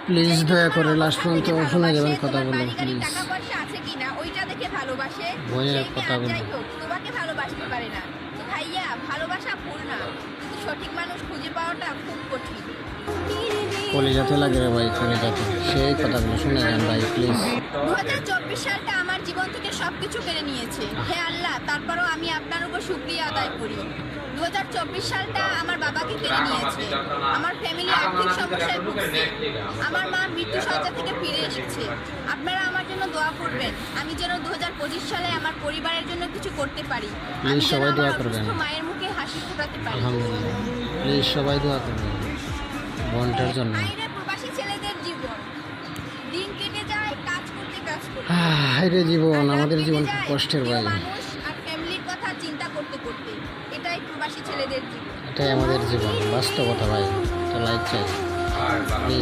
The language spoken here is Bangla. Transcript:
প্লিজ দয়া করে লাস্ট পর্যন্ত শুনে যাবেন কথাগুলো প্লিজ। টাকা পয়সা আছে কিনা ওইটা দেখে ভালোবাসে, বইয়ের সেই মেয়ে কথাগুলো। যাই হোক তোমাকে ভালোবাসতে পারে না। তো ভাইয়া ভালোবাসা ভুল না, কিন্তু সঠিক মানুষ খুঁজে পাওয়াটা খুব কঠিন। কলিজাতে লাগে রে ভাই, কলিজাতে। সেই কথাগুলো শুনে যান ভাই প্লিজ। 2024 সালটা আমার জীবন থেকে সবকিছু কেড়ে নিয়েছে। হে আল্লাহ, তারপরও আমি আপনার উপর শুকরিয়া আদায় করি। 2024 সালটা আমার বাবাকে কেড়ে নিয়েছে। আমার ফ্যামিলি আর্থিক সমস্যায় ভুগছে। আমার মা মৃত্যু সজ্জা থেকে ফিরে এসেছে। আপনারা আমার জন্য দোয়া করবেন, আমি যেন 2025 সালে আমার পরিবারের জন্য কিছু করতে পারি। আমি প্লিজ যেন সবাই দোয়া আমার করবেন। অসুস্থ মায়ের মুখে হাসি ফোটাতে পারি। আলহামদুলিল্লাহ, প্লিজ সবাই দোয়া করবেন বোনটার জন্য। বাইরে প্রবাসী ছেলেদের জীবন, দিন কেটে যায় কাজ করতে কাজ করতে। হায়রে জীবন, আমাদের জীবন খুব কষ্টের ভাই। মানুষ আর ফ্যামিলির কথা চিন্তা করতে করতে, এটাই প্রবাসী ছেলেদের জীবন। এটাই আমাদের জীবন, বাস্তবতা ভাই। একটা লাইক চাই প্লিজ।